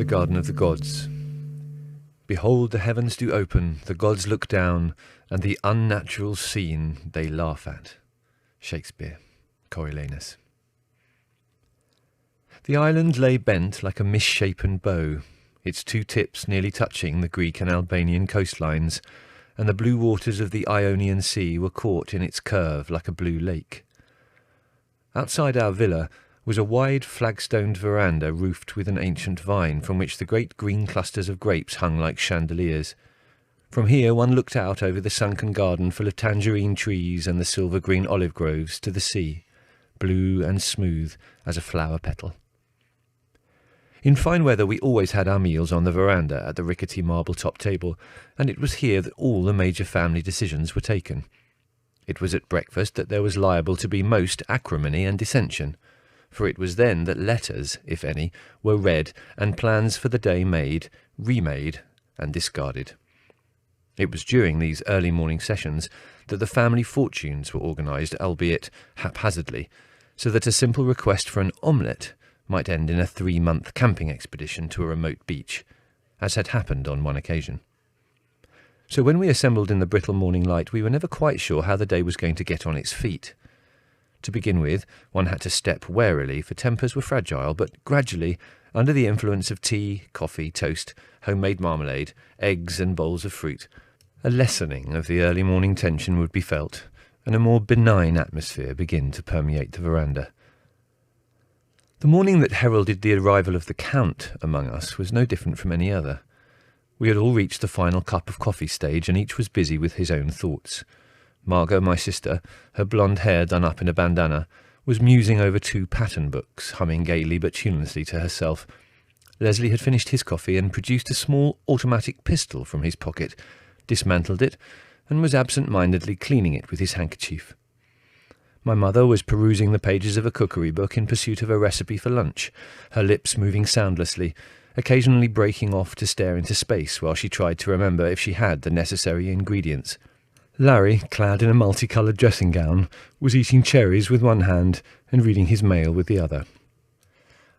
the garden of the gods. Behold, the heavens do open, the gods look down, and the unnatural scene they laugh at. Shakespeare, Coriolanus. The island lay bent like a misshapen bow, its two tips nearly touching the Greek and Albanian coastlines, and the blue waters of the Ionian Sea were caught in its curve like a blue lake. Outside our villa was a wide flagstoned veranda roofed with an ancient vine from which the great green clusters of grapes hung like chandeliers. From here one looked out over the sunken garden full of tangerine trees and the silver-green olive groves to the sea, blue and smooth as a flower petal. In fine weather we always had our meals on the veranda at the rickety marble-top table, and it was here that all the major family decisions were taken. It was at breakfast that there was liable to be most acrimony and dissension, for it was then that letters, if any, were read and plans for the day made, remade, and discarded. It was during these early morning sessions that the family fortunes were organised, albeit haphazardly, so that a simple request for an omelette might end in a 3-month camping expedition to a remote beach, as had happened on one occasion. So when we assembled in the brittle morning light, we were never quite sure how the day was going to get on its feet. To begin with, one had to step warily, for tempers were fragile, but gradually, under the influence of tea, coffee, toast, homemade marmalade, eggs and bowls of fruit, a lessening of the early morning tension would be felt, and a more benign atmosphere begin to permeate the veranda. The morning that heralded the arrival of the Count among us was no different from any other. We had all reached the final cup of coffee stage, and each was busy with his own thoughts. Margot, my sister, her blonde hair done up in a bandana, was musing over 2 pattern books, humming gaily but tunelessly to herself. Leslie had finished his coffee and produced a small automatic pistol from his pocket, dismantled it, and was absent-mindedly cleaning it with his handkerchief. My mother was perusing the pages of a cookery book in pursuit of a recipe for lunch, her lips moving soundlessly, occasionally breaking off to stare into space while she tried to remember if she had the necessary ingredients. Larry, clad in a multicoloured dressing gown, was eating cherries with one hand and reading his mail with the other.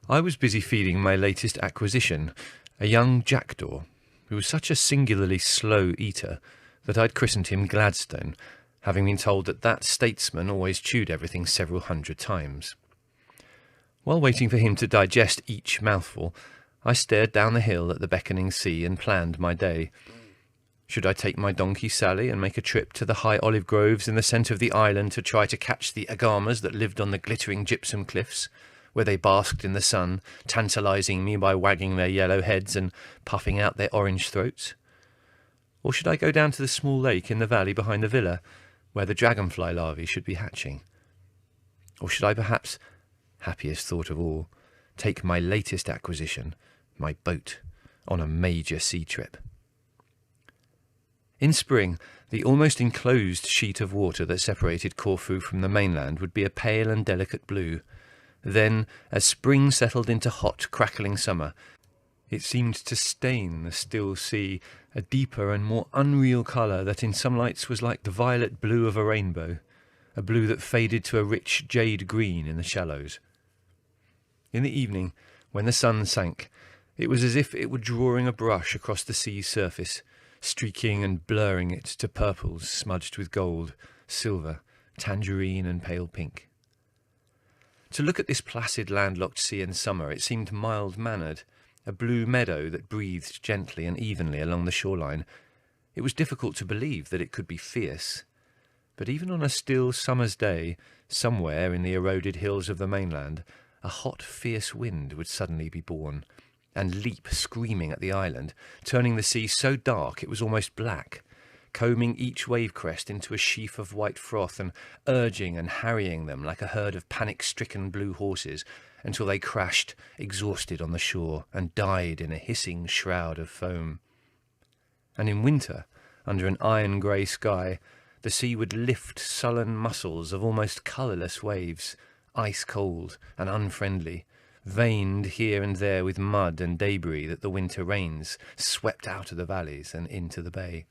I was busy feeding my latest acquisition, a young jackdaw, who was such a singularly slow eater that I'd christened him Gladstone, having been told that statesman always chewed everything several hundred times. While waiting for him to digest each mouthful, I stared down the hill at the beckoning sea and planned my day. Should I take my donkey Sally and make a trip to the high olive groves in the centre of the island to try to catch the agamas that lived on the glittering gypsum cliffs, where they basked in the sun, tantalising me by wagging their yellow heads and puffing out their orange throats? Or should I go down to the small lake in the valley behind the villa, where the dragonfly larvae should be hatching? Or should I perhaps, happiest thought of all, take my latest acquisition, my boat, on a major sea trip? In spring, the almost enclosed sheet of water that separated Corfu from the mainland would be a pale and delicate blue. Then, as spring settled into hot, crackling summer, it seemed to stain the still sea a deeper and more unreal colour that in some lights was like the violet blue of a rainbow, a blue that faded to a rich jade green in the shallows. In the evening, when the sun sank, it was as if it were drawing a brush across the sea's surface, streaking and blurring it to purples smudged with gold, silver, tangerine and pale pink. To look at this placid landlocked sea in summer, it seemed mild-mannered, a blue meadow that breathed gently and evenly along the shoreline. It was difficult to believe that it could be fierce, but even on a still summer's day, somewhere in the eroded hills of the mainland, a hot, fierce wind would suddenly be born, and leap screaming at the island, turning the sea so dark it was almost black, combing each wave crest into a sheaf of white froth and urging and harrying them like a herd of panic-stricken blue horses until they crashed exhausted on the shore and died in a hissing shroud of foam. And in winter, under an iron-grey sky, the sea would lift sullen muscles of almost colourless waves, ice-cold and unfriendly, veined here and there with mud and debris that the winter rains swept out of the valleys and into the bay.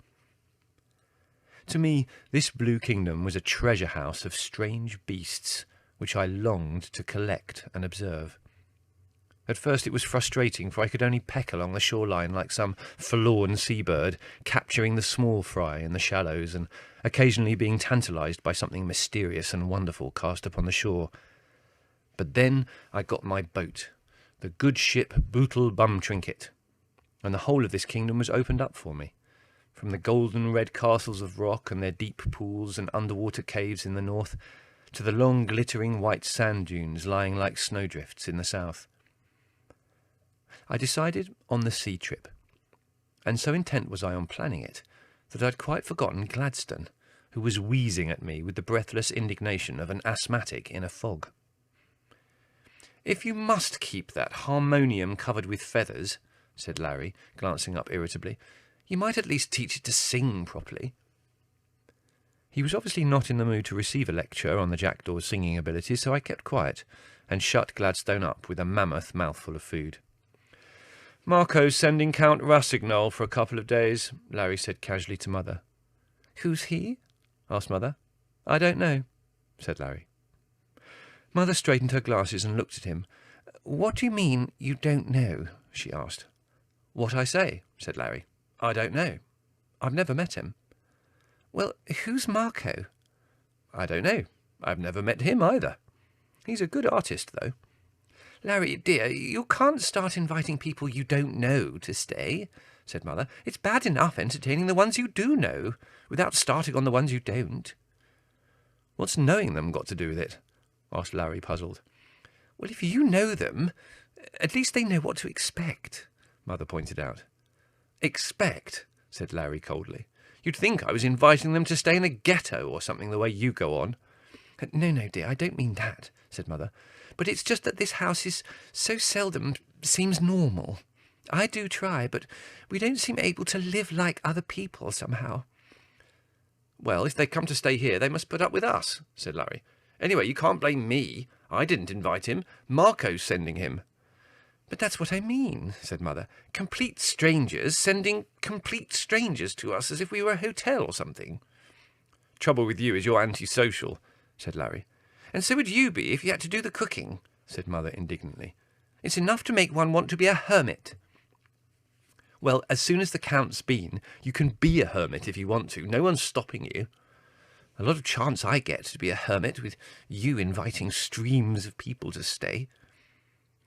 To me, this blue kingdom was a treasure house of strange beasts, which I longed to collect and observe. At first it was frustrating, for I could only peck along the shoreline like some forlorn seabird, capturing the small fry in the shallows, and occasionally being tantalised by something mysterious and wonderful cast upon the shore. But then I got my boat, the good ship Bootle Bum Trinket, and the whole of this kingdom was opened up for me, from the golden red castles of rock and their deep pools and underwater caves in the north, to the long glittering white sand dunes lying like snowdrifts in the south. I decided on the sea trip, and so intent was I on planning it that I'd quite forgotten Gladstone, who was wheezing at me with the breathless indignation of an asthmatic in a fog. "If you must keep that harmonium covered with feathers," said Larry, glancing up irritably, "you might at least teach it to sing properly." He was obviously not in the mood to receive a lecture on the jackdaw's singing abilities, so I kept quiet and shut Gladstone up with a mammoth mouthful of food. "Marco's sending Count Rassignol for a couple of days," Larry said casually to Mother. "Who's he?" asked Mother. "I don't know," said Larry. Mother straightened her glasses and looked at him. "What do you mean, you don't know?" she asked. "What I say," said Larry. "I don't know. I've never met him." "Well, who's Marco?" "I don't know. I've never met him either. He's a good artist, though." "Larry, dear, you can't start inviting people you don't know to stay," said Mother. "It's bad enough entertaining the ones you do know, without starting on the ones you don't." "What's knowing them got to do with it?" asked Larry, puzzled. "Well, if you know them, at least they know what to expect," Mother pointed out. "Expect?" said Larry coldly. "You'd think I was inviting them to stay in a ghetto or something the way you go on." No, dear, I don't mean that," said Mother. "But it's just that this house is so seldom seems normal. I do try, but we don't seem able to live like other people somehow." "Well, if they come to stay here, they must put up with us," said Larry. "Anyway, you can't blame me. I didn't invite him. Marco's sending him." "But that's what I mean," said Mother. "Complete strangers sending complete strangers to us as if we were a hotel or something." "Trouble with you is you're antisocial," said Larry. "And so would you be if you had to do the cooking," said Mother indignantly. "It's enough to make one want to be a hermit." "Well, as soon as the Count's been, you can be a hermit if you want to. No one's stopping you. A lot of chance I get to be a hermit with you inviting streams of people to stay."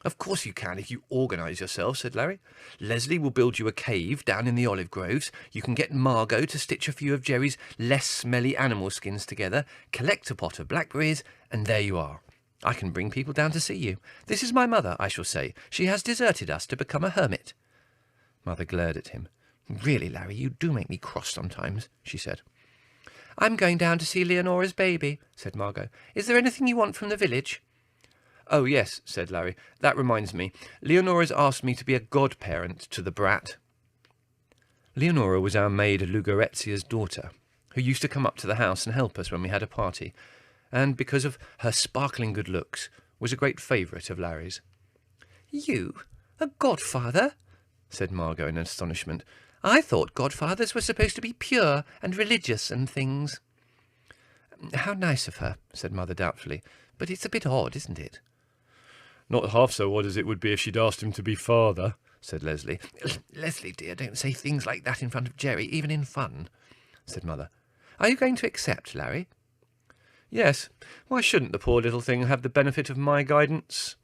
"Of course you can if you organise yourself," said Larry. "Leslie will build you a cave down in the olive groves. You can get Margot to stitch a few of Jerry's less smelly animal skins together, collect a pot of blackberries, and there you are. I can bring people down to see you. 'This is my mother,' I shall say. 'She has deserted us to become a hermit.'" Mother glared at him. "Really, Larry, you do make me cross sometimes," she said. "I'm going down to see Leonora's baby," said Margot. "Is there anything you want from the village?" "Oh, yes," said Larry. "That reminds me. Leonora's asked me to be a godparent to the brat." Leonora was our maid Lugarezia's daughter, who used to come up to the house and help us when we had a party, and, because of her sparkling good looks, was a great favourite of Larry's. "You? A godfather?" said Margot in astonishment. "I thought godfathers were supposed to be pure and religious and things." "How nice of her," said Mother doubtfully. "But it's a bit odd, isn't it?" "Not half so odd as it would be if she'd asked him to be father," said Leslie. "Leslie, dear, don't say things like that in front of Jerry, even in fun," said Mother. "Are you going to accept, Larry?" "Yes. Why shouldn't the poor little thing have the benefit of my guidance?"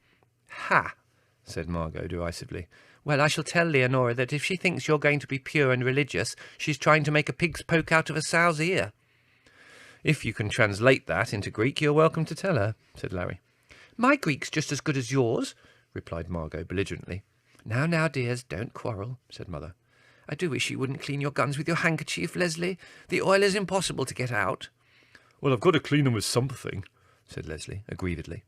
"Ha!" said Margot derisively. "Well, I shall tell Leonora that if she thinks you're going to be pure and religious, she's trying to make a pig's poke out of a sow's ear." "If you can translate that into Greek, you're welcome to tell her," said Larry. "My Greek's just as good as yours," replied Margot belligerently. Now, dears, don't quarrel," said Mother. "I do wish you wouldn't clean your guns with your handkerchief, Leslie. The oil is impossible to get out." "Well, I've got to clean them with something," said Leslie, aggrievedly.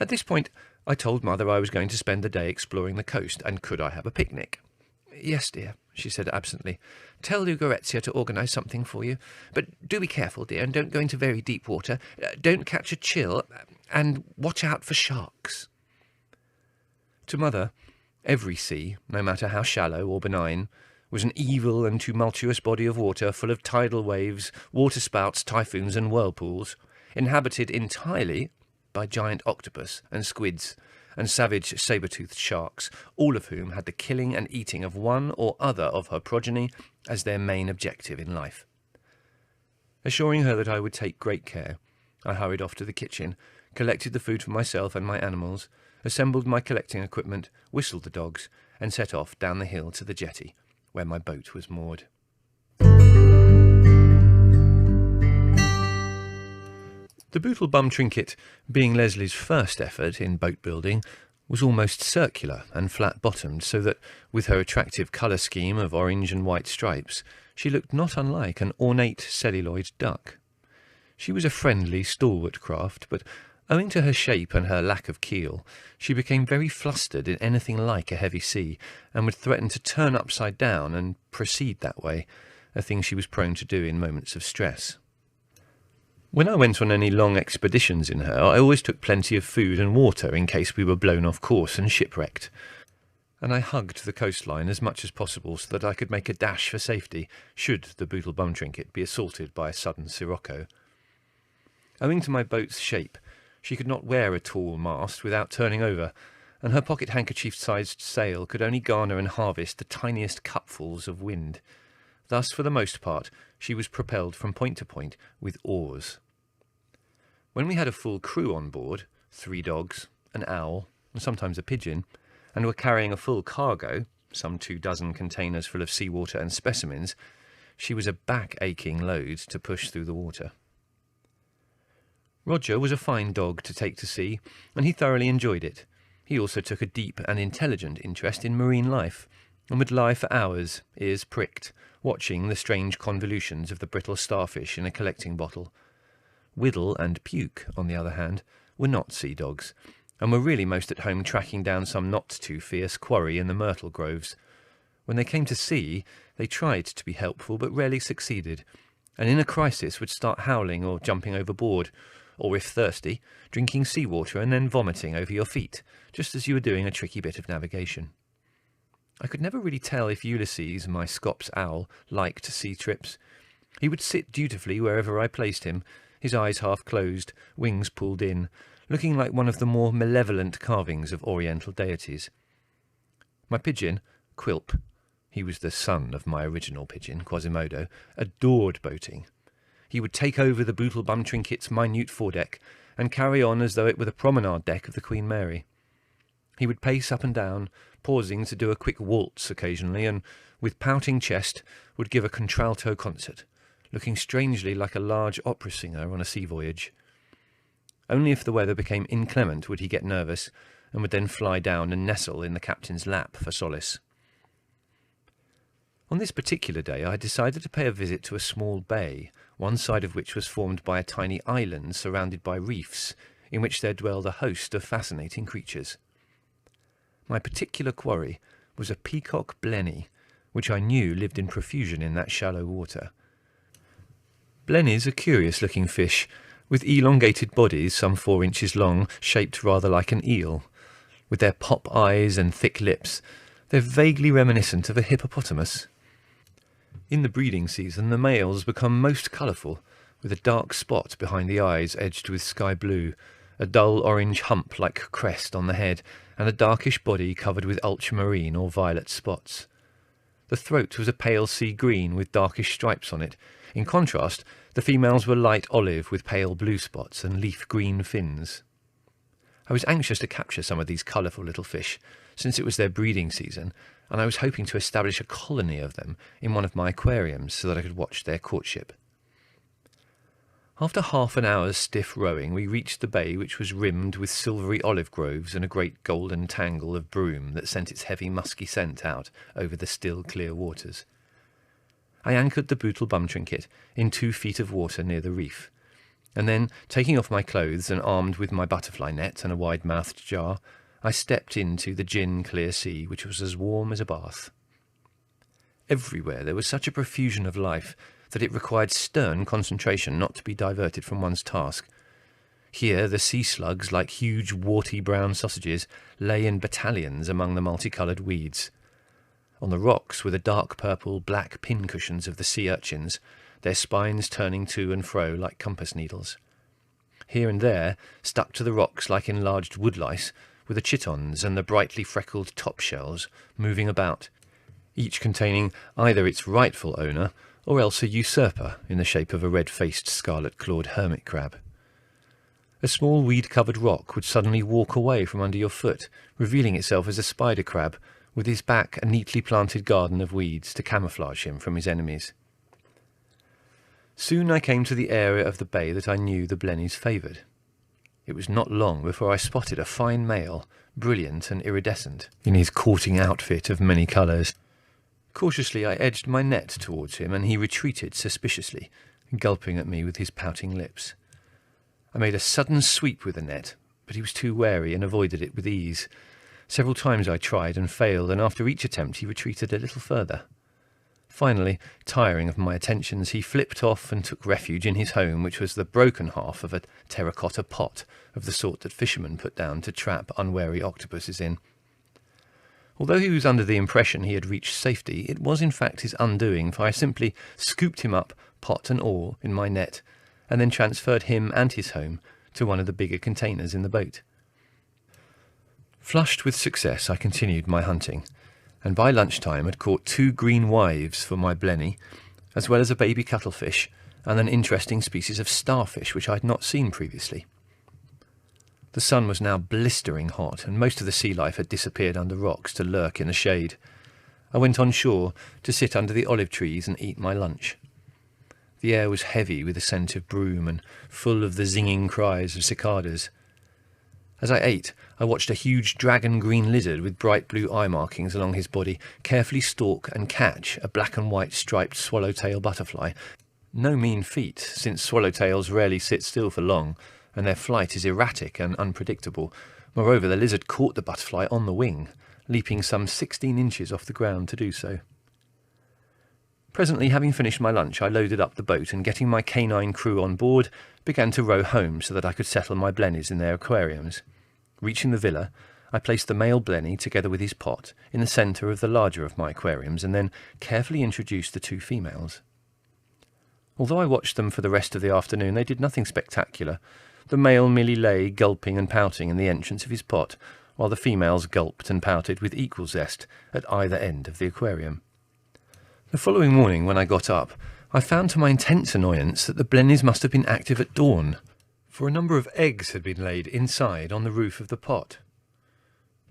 At this point, I told Mother I was going to spend the day exploring the coast, and could I have a picnic? "Yes, dear," she said absently. "Tell Lugarezia to organise something for you. But do be careful, dear, and don't go into very deep water. Don't catch a chill, and watch out for sharks." To Mother, every sea, no matter how shallow or benign, was an evil and tumultuous body of water full of tidal waves, waterspouts, typhoons, and whirlpools, inhabited entirely by giant octopus and squids, and savage saber-toothed sharks, all of whom had the killing and eating of one or other of her progeny as their main objective in life. Assuring her that I would take great care, I hurried off to the kitchen, collected the food for myself and my animals, assembled my collecting equipment, whistled the dogs, and set off down the hill to the jetty, where my boat was moored. The Bootle Bum Trinket, being Leslie's first effort in boat building, was almost circular and flat-bottomed, so that, with her attractive colour scheme of orange and white stripes, she looked not unlike an ornate celluloid duck. She was a friendly, stalwart craft, but owing to her shape and her lack of keel, she became very flustered in anything like a heavy sea, and would threaten to turn upside down and proceed that way, a thing she was prone to do in moments of stress. When I went on any long expeditions in her, I always took plenty of food and water in case we were blown off course and shipwrecked, and I hugged the coastline as much as possible so that I could make a dash for safety should the Bootle Bum Trinket be assaulted by a sudden sirocco. Owing to my boat's shape, she could not wear a tall mast without turning over, and her pocket handkerchief-sized sail could only garner and harvest the tiniest cupfuls of wind. Thus, for the most part, she was propelled from point to point with oars. When we had a full crew on board, 3 dogs, an owl, and sometimes a pigeon, and were carrying a full cargo, some 24 containers full of seawater and specimens, she was a back-aching load to push through the water. Roger was a fine dog to take to sea, and he thoroughly enjoyed it. He also took a deep and intelligent interest in marine life, and would lie for hours, ears pricked, watching the strange convolutions of the brittle starfish in a collecting bottle. Whittle and Puke, on the other hand, were not sea dogs, and were really most at home tracking down some not-too-fierce quarry in the myrtle groves. When they came to sea, they tried to be helpful, but rarely succeeded, and in a crisis would start howling or jumping overboard, or, if thirsty, drinking seawater and then vomiting over your feet, just as you were doing a tricky bit of navigation. I could never really tell if Ulysses, my Scops owl, liked sea trips. He would sit dutifully wherever I placed him, his eyes half closed, wings pulled in, looking like one of the more malevolent carvings of oriental deities. My pigeon, Quilp, he was the son of my original pigeon, Quasimodo, adored boating. He would take over the Bootle Bum Trinket's minute foredeck and carry on as though it were the promenade deck of the Queen Mary. He would pace up and down, pausing to do a quick waltz occasionally, and, with pouting chest, would give a contralto concert, looking strangely like a large opera singer on a sea voyage. Only if the weather became inclement would he get nervous, and would then fly down and nestle in the captain's lap for solace. On this particular day I decided to pay a visit to a small bay, one side of which was formed by a tiny island surrounded by reefs, in which there dwelled a host of fascinating creatures. My particular quarry was a peacock blenny, which I knew lived in profusion in that shallow water. Blennies are curious-looking fish, with elongated bodies some 4 inches long, shaped rather like an eel. With their pop eyes and thick lips, they're vaguely reminiscent of a hippopotamus. In the breeding season, the males become most colourful, with a dark spot behind the eyes edged with sky blue, a dull orange hump like crest on the head, and a darkish body covered with ultramarine or violet spots. The throat was a pale sea green with darkish stripes on it. In contrast, the females were light olive with pale blue spots and leaf green fins. I was anxious to capture some of these colourful little fish, since it was their breeding season, and I was hoping to establish a colony of them in one of my aquariums so that I could watch their courtship. After half an hour's stiff rowing, we reached the bay, which was rimmed with silvery olive groves and a great golden tangle of broom that sent its heavy musky scent out over the still clear waters. I anchored the Bootle Bum Trinket in 2 feet of water near the reef, and then, taking off my clothes and armed with my butterfly net and a wide-mouthed jar, I stepped into the gin-clear sea, which was as warm as a bath. Everywhere there was such a profusion of life that it required stern concentration not to be diverted from one's task. Here the sea slugs, like huge warty brown sausages, lay in battalions among the multicoloured weeds. On the rocks were the dark purple black pincushions of the sea urchins, their spines turning to and fro like compass needles. Here and there, stuck to the rocks like enlarged woodlice, were the chitons and the brightly freckled top shells moving about, each containing either its rightful owner or else a usurper in the shape of a red-faced scarlet-clawed hermit crab. A small weed-covered rock would suddenly walk away from under your foot, revealing itself as a spider crab, with his back a neatly planted garden of weeds to camouflage him from his enemies. Soon I came to the area of the bay that I knew the blennies favoured. It was not long before I spotted a fine male, brilliant and iridescent, in his courting outfit of many colours. Cautiously I edged my net towards him, and he retreated suspiciously, gulping at me with his pouting lips. I made a sudden sweep with the net, but he was too wary and avoided it with ease. Several times I tried and failed, and after each attempt he retreated a little further. Finally, tiring of my attentions, he flipped off and took refuge in his home, which was the broken half of a terracotta pot of the sort that fishermen put down to trap unwary octopuses in. Although he was under the impression he had reached safety, it was in fact his undoing, for I simply scooped him up, pot and all, in my net, and then transferred him and his home to one of the bigger containers in the boat. Flushed with success, I continued my hunting, and by lunchtime had caught 2 green wives for my blenny, as well as a baby cuttlefish and an interesting species of starfish which I had not seen previously. The sun was now blistering hot, and most of the sea life had disappeared under rocks to lurk in the shade. I went on shore to sit under the olive trees and eat my lunch. The air was heavy with the scent of broom and full of the zinging cries of cicadas. As I ate, I watched a huge dragon-green lizard with bright blue eye markings along his body carefully stalk and catch a black and white striped swallowtail butterfly. No mean feat, since swallowtails rarely sit still for long, and their flight is erratic and unpredictable. Moreover, the lizard caught the butterfly on the wing, leaping some 16 inches off the ground to do so. Presently, having finished my lunch, I loaded up the boat and, getting my canine crew on board, began to row home so that I could settle my blennies in their aquariums. Reaching the villa, I placed the male blenny, together with his pot, in the centre of the larger of my aquariums, and then carefully introduced the 2 females. Although I watched them for the rest of the afternoon, they did nothing spectacular. The male merely lay, gulping and pouting, in the entrance of his pot, while the females gulped and pouted with equal zest at either end of the aquarium. The following morning, when I got up, I found to my intense annoyance that the blennies must have been active at dawn, for a number of eggs had been laid inside on the roof of the pot.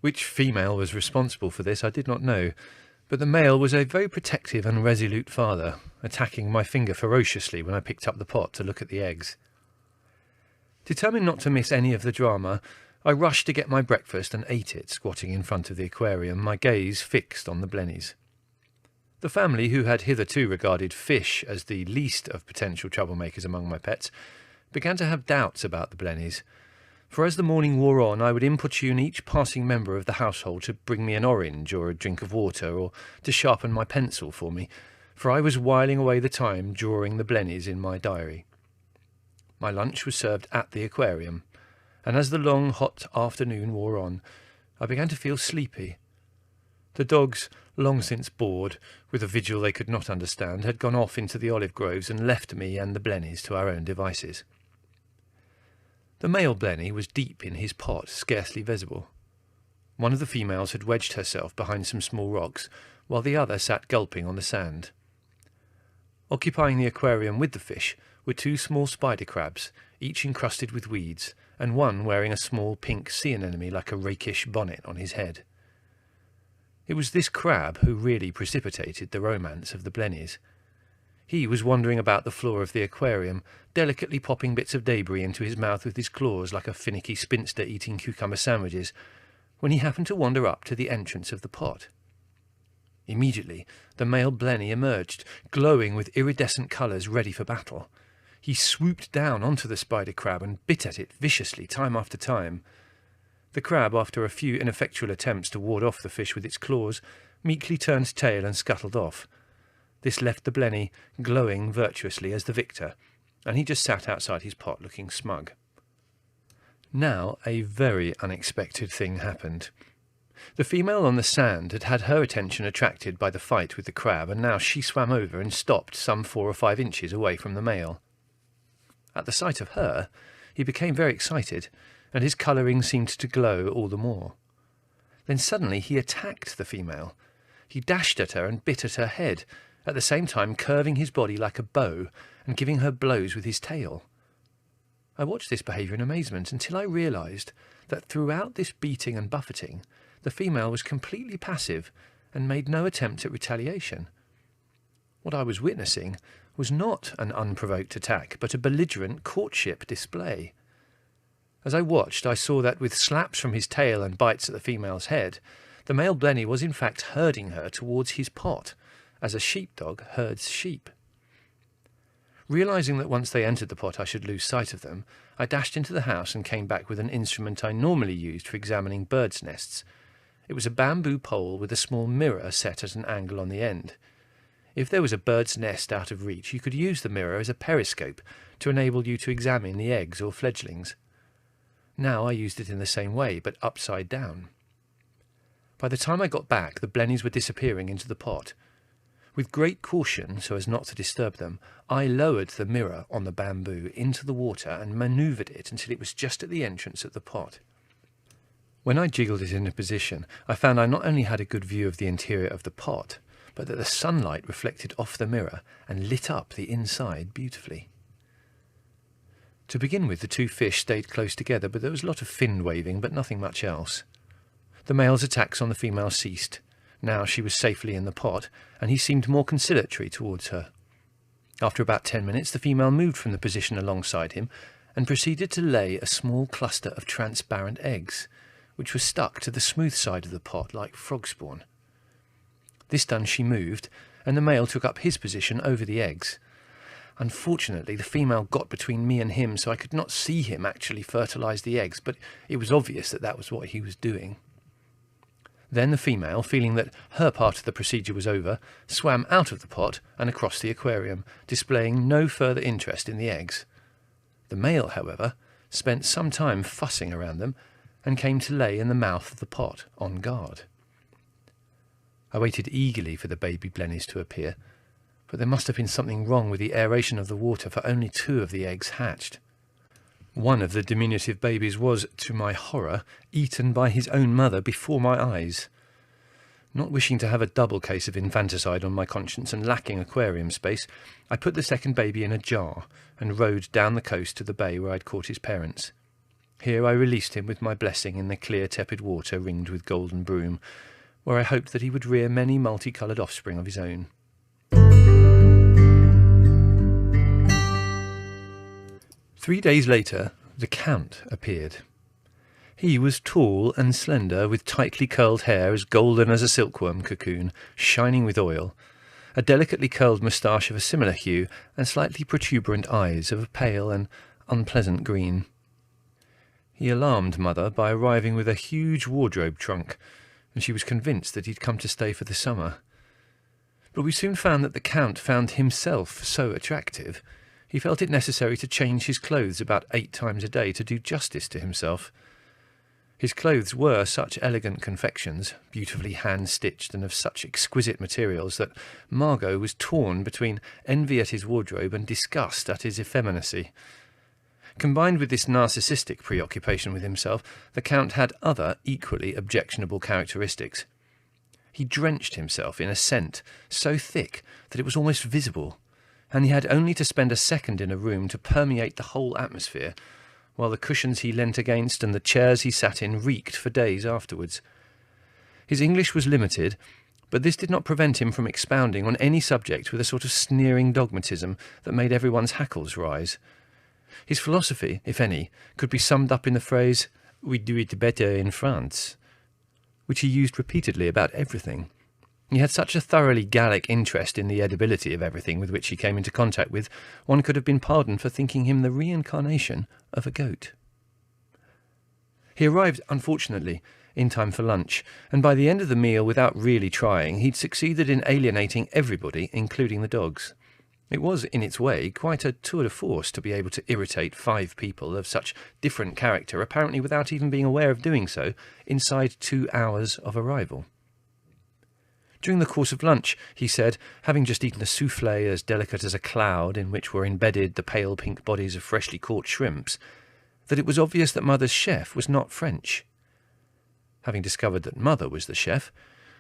Which female was responsible for this I did not know, but the male was a very protective and resolute father, attacking my finger ferociously when I picked up the pot to look at the eggs. Determined not to miss any of the drama, I rushed to get my breakfast and ate it, squatting in front of the aquarium, my gaze fixed on the blennies. The family, who had hitherto regarded fish as the least of potential troublemakers among my pets, began to have doubts about the blennies, for as the morning wore on I would importune each passing member of the household to bring me an orange or a drink of water, or to sharpen my pencil for me, for I was whiling away the time drawing the blennies in my diary. My lunch was served at the aquarium, and as the long, hot afternoon wore on, I began to feel sleepy. The dogs, long since bored, with a vigil they could not understand, had gone off into the olive groves and left me and the blennies to our own devices. The male blenny was deep in his pot, scarcely visible. One of the females had wedged herself behind some small rocks, while the other sat gulping on the sand. Occupying the aquarium with the fish were 2 small spider crabs, each encrusted with weeds, and one wearing a small pink sea anemone like a rakish bonnet on his head. It was this crab who really precipitated the romance of the blennies. He was wandering about the floor of the aquarium, delicately popping bits of debris into his mouth with his claws like a finicky spinster eating cucumber sandwiches, when he happened to wander up to the entrance of the pot. Immediately, the male blenny emerged, glowing with iridescent colours ready for battle. He swooped down onto the spider crab and bit at it viciously time after time. The crab, after a few ineffectual attempts to ward off the fish with its claws, meekly turned tail and scuttled off. This left the blenny glowing virtuously as the victor, and he just sat outside his pot looking smug. Now a very unexpected thing happened. The female on the sand had had her attention attracted by the fight with the crab, and now she swam over and stopped some 4 or 5 inches away from the male. At the sight of her, he became very excited, and his colouring seemed to glow all the more. Then suddenly he attacked the female. He dashed at her and bit at her head, at the same time curving his body like a bow and giving her blows with his tail. I watched this behaviour in amazement until I realised that throughout this beating and buffeting, the female was completely passive and made no attempt at retaliation. What I was witnessing was not an unprovoked attack, but a belligerent courtship display. As I watched, I saw that with slaps from his tail and bites at the female's head, the male blenny was in fact herding her towards his pot, as a sheepdog herds sheep. Realising that once they entered the pot I should lose sight of them, I dashed into the house and came back with an instrument I normally used for examining birds' nests. It was a bamboo pole with a small mirror set at an angle on the end. If there was a bird's nest out of reach, you could use the mirror as a periscope to enable you to examine the eggs or fledglings. Now I used it in the same way, but upside down. By the time I got back, the blennies were disappearing into the pot. With great caution, so as not to disturb them, I lowered the mirror on the bamboo into the water and manoeuvred it until it was just at the entrance of the pot. When I jiggled it into position, I found I not only had a good view of the interior of the pot, but that the sunlight reflected off the mirror and lit up the inside beautifully. To begin with, the two fish stayed close together, but there was a lot of fin waving, but nothing much else. The male's attacks on the female ceased. Now she was safely in the pot, and he seemed more conciliatory towards her. After about 10 minutes, the female moved from the position alongside him and proceeded to lay a small cluster of transparent eggs, which were stuck to the smooth side of the pot like frog spawn. This done, she moved, and the male took up his position over the eggs. Unfortunately, the female got between me and him, so I could not see him actually fertilise the eggs, but it was obvious that that was what he was doing. Then the female, feeling that her part of the procedure was over, swam out of the pot and across the aquarium, displaying no further interest in the eggs. The male, however, spent some time fussing around them and came to lay in the mouth of the pot, on guard. I waited eagerly for the baby blennies to appear, but there must have been something wrong with the aeration of the water, for only 2 of the eggs hatched. One of the diminutive babies was, to my horror, eaten by his own mother before my eyes. Not wishing to have a double case of infanticide on my conscience and lacking aquarium space, I put the second baby in a jar and rowed down the coast to the bay where I'd caught his parents. Here I released him with my blessing in the clear tepid water ringed with golden broom, where I hoped that he would rear many multicoloured offspring of his own. 3 days later, the Count appeared. He was tall and slender, with tightly curled hair as golden as a silkworm cocoon, shining with oil, a delicately curled moustache of a similar hue, and slightly protuberant eyes of a pale and unpleasant green. He alarmed Mother by arriving with a huge wardrobe trunk, and she was convinced that he'd come to stay for the summer. But we soon found that the Count found himself so attractive he felt it necessary to change his clothes about 8 times a day to do justice to himself. His clothes were such elegant confections, beautifully hand-stitched and of such exquisite materials, that Margot was torn between envy at his wardrobe and disgust at his effeminacy. Combined with this narcissistic preoccupation with himself, the Count had other equally objectionable characteristics. He drenched himself in a scent so thick that it was almost visible, and he had only to spend a second in a room to permeate the whole atmosphere, while the cushions he leant against and the chairs he sat in reeked for days afterwards. His English was limited, but this did not prevent him from expounding on any subject with a sort of sneering dogmatism that made everyone's hackles rise. His philosophy, if any, could be summed up in the phrase, "We do it better in France," which he used repeatedly about everything. He had such a thoroughly Gallic interest in the edibility of everything with which he came into contact with, one could have been pardoned for thinking him the reincarnation of a goat. He arrived, unfortunately, in time for lunch, and by the end of the meal, without really trying, he'd succeeded in alienating everybody, including the dogs. It was, in its way, quite a tour de force to be able to irritate 5 people of such different character, apparently without even being aware of doing so, inside 2 hours of arrival. During the course of lunch, he said, having just eaten a souffle as delicate as a cloud in which were embedded the pale pink bodies of freshly caught shrimps, that it was obvious that Mother's chef was not French. Having discovered that Mother was the chef,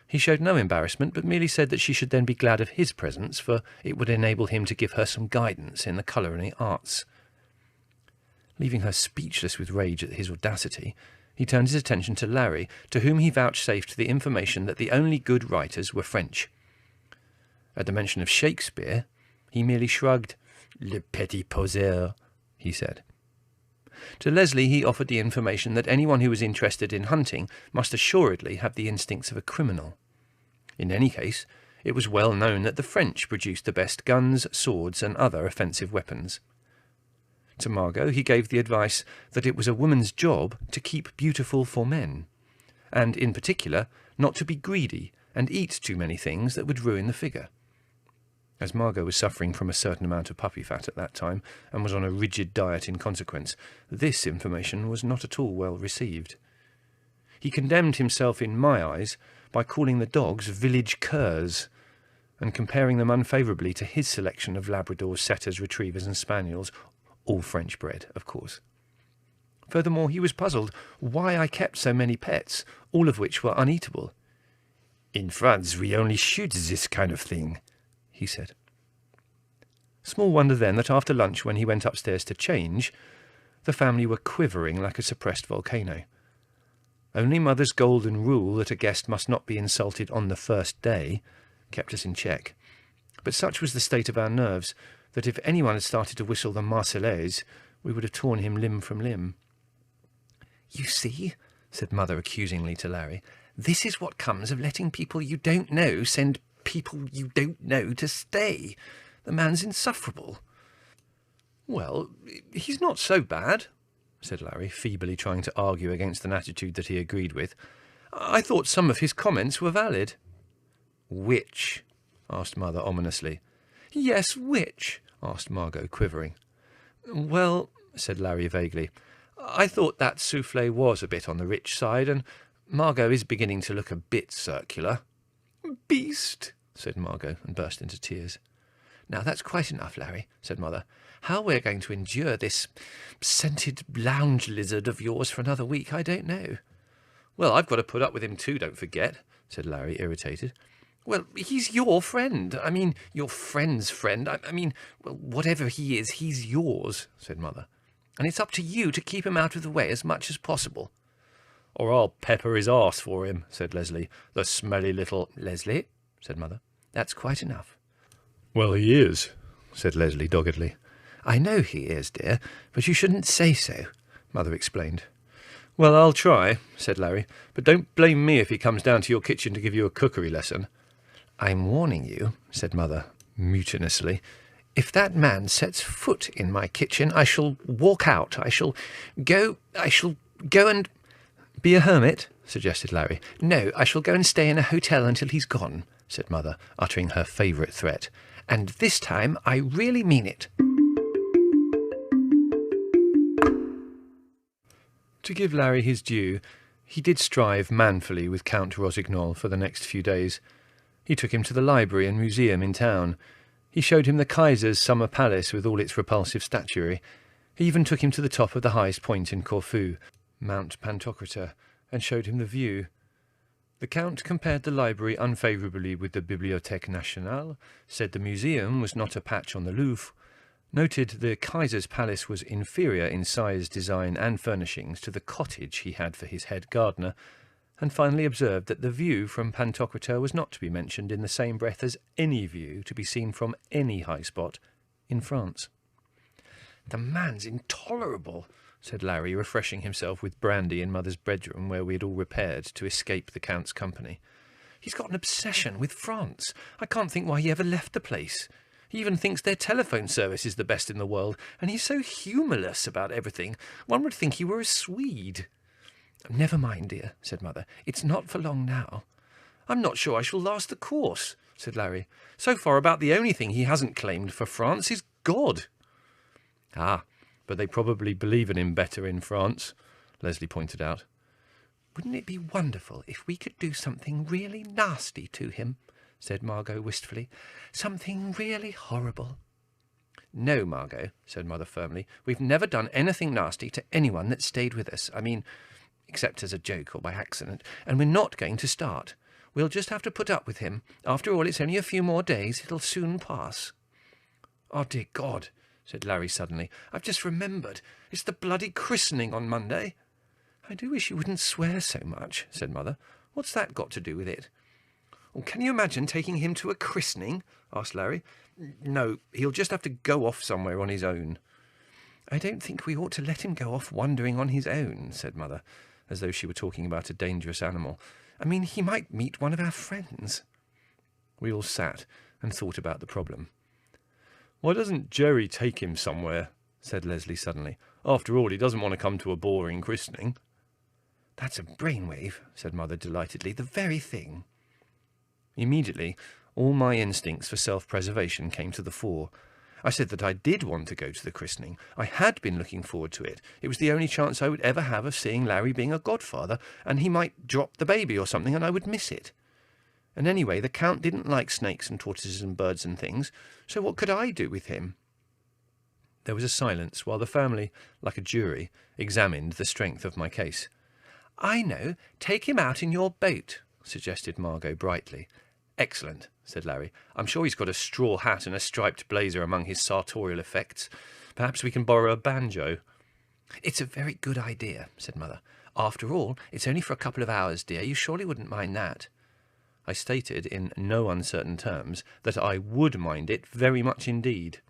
he showed no embarrassment, but merely said that she should then be glad of his presence, for it would enable him to give her some guidance in the culinary arts. Leaving her speechless with rage at his audacity, he turned his attention to Larry, to whom he vouchsafed the information that the only good writers were French. At the mention of Shakespeare, he merely shrugged. "Le petit poseur," he said. To Leslie he offered the information that anyone who was interested in hunting must assuredly have the instincts of a criminal. In any case, it was well known that the French produced the best guns, swords, and other offensive weapons. To Margot he gave the advice that it was a woman's job to keep beautiful for men, and, in particular, not to be greedy and eat too many things that would ruin the figure. As Margot was suffering from a certain amount of puppy fat at that time, and was on a rigid diet in consequence, this information was not at all well received. He condemned himself in my eyes by calling the dogs village curs, and comparing them unfavourably to his selection of Labradors, Setters, Retrievers, and Spaniels, all French bred, of course. Furthermore, he was puzzled why I kept so many pets, all of which were uneatable. "In France we only shoot this kind of thing," he said. Small wonder then that after lunch, when he went upstairs to change, the family were quivering like a suppressed volcano. Only Mother's golden rule that a guest must not be insulted on the first day kept us in check. But such was the state of our nerves that if anyone had started to whistle the Marseillaise, we would have torn him limb from limb. "You see," said Mother accusingly to Larry, "this is what comes of letting people you don't know send people you don't know to stay. The man's insufferable." "Well, he's not so bad," said Larry, feebly trying to argue against an attitude that he agreed with. "I thought some of his comments were valid." "Which?" asked Mother ominously. "Yes, which?" asked Margot, quivering. "Well," said Larry vaguely, "I thought that souffle was a bit on the rich side, and Margot is beginning to look a bit circular." "Beast!" said Margot, and burst into tears. "Now that's quite enough, Larry," said Mother. "How we're going to endure this scented lounge lizard of yours for another week, I don't know." "Well, I've got to put up with him too, don't forget," said Larry, irritated. "Well, he's your friend. I mean, your friend's friend. I mean, well, whatever he is, he's yours," said Mother. "And it's up to you to keep him out of the way as much as possible." "Or I'll pepper his arse for him," said Leslie. "The smelly little—" "Leslie," said Mother, "that's quite enough." "Well, he is," said Leslie doggedly. "I know he is, dear, but you shouldn't say so," Mother explained. "Well, I'll try," said Larry, "but don't blame me if he comes down to your kitchen to give you a cookery lesson." "I'm warning you," said Mother, mutinously. "If that man sets foot in my kitchen, I shall walk out. I shall go and—" "Be a hermit?" suggested Larry. "No, I shall go and stay in a hotel until he's gone," said Mother, uttering her favourite threat. "And this time I really mean it." To give Larry his due, he did strive manfully with Count Rossignol for the next few days. He took him to the library and museum in town. He showed him the Kaiser's summer palace with all its repulsive statuary. He even took him to the top of the highest point in Corfu, Mount Pantocrator, and showed him the view. The Count compared the library unfavourably with the Bibliothèque Nationale, said the museum was not a patch on the Louvre, noted the Kaiser's palace was inferior in size, design, and furnishings to the cottage he had for his head gardener, and finally observed that the view from Pantocrator was not to be mentioned in the same breath as any view to be seen from any high spot in France. "The man's intolerable," said Larry, refreshing himself with brandy in Mother's bedroom, where we had all repaired to escape the Count's company. "He's got an obsession with France. I can't think why he ever left the place. He even thinks their telephone service is the best in the world, and he's so humourless about everything. One would think he were a Swede." "Never mind, dear," said Mother. "It's not for long now." "I'm not sure I shall last the course," said Larry. "So far about the only thing he hasn't claimed for France is God." "Ah, but they probably believe in him better in France," Leslie pointed out. "Wouldn't it be wonderful if we could do something really nasty to him?" said Margot wistfully. "Something really horrible." "No, Margot," said Mother firmly. "We've never done anything nasty to anyone that stayed with us. I mean, except as a joke or by accident. And we're not going to start. We'll just have to put up with him. After all, it's only a few more days. It'll soon pass." "Oh, dear God," said Larry suddenly. "I've just remembered. It's the bloody christening on Monday." "I do wish you wouldn't swear so much," said Mother. "What's that got to do with it?" "Well, can you imagine taking him to a christening?" asked Larry. "No, he'll just have to go off somewhere on his own." "I don't think we ought to let him go off wandering on his own," said Mother, as though she were talking about a dangerous animal. "I mean, he might meet one of our friends." We all sat and thought about the problem. "Why doesn't Jerry take him somewhere?" said Leslie suddenly. "After all, he doesn't want to come to a boring christening." "That's a brainwave," said Mother delightedly. "The very thing." Immediately, all my instincts for self-preservation came to the fore. I said that I did want to go to the christening. I had been looking forward to it. It was the only chance I would ever have of seeing Larry being a godfather, and he might drop the baby or something, and I would miss it. And anyway, the Count didn't like snakes and tortoises and birds and things, so what could I do with him? There was a silence while the family, like a jury, examined the strength of my case. "I know. Take him out in your boat," suggested Margot brightly. "Excellent," said Larry. "I'm sure he's got a straw hat and a striped blazer among his sartorial effects. Perhaps we can borrow a banjo." "It's a very good idea," said Mother. "After all, it's only for a couple of hours, dear. You surely wouldn't mind that." I stated in no uncertain terms that I would mind it very much indeed.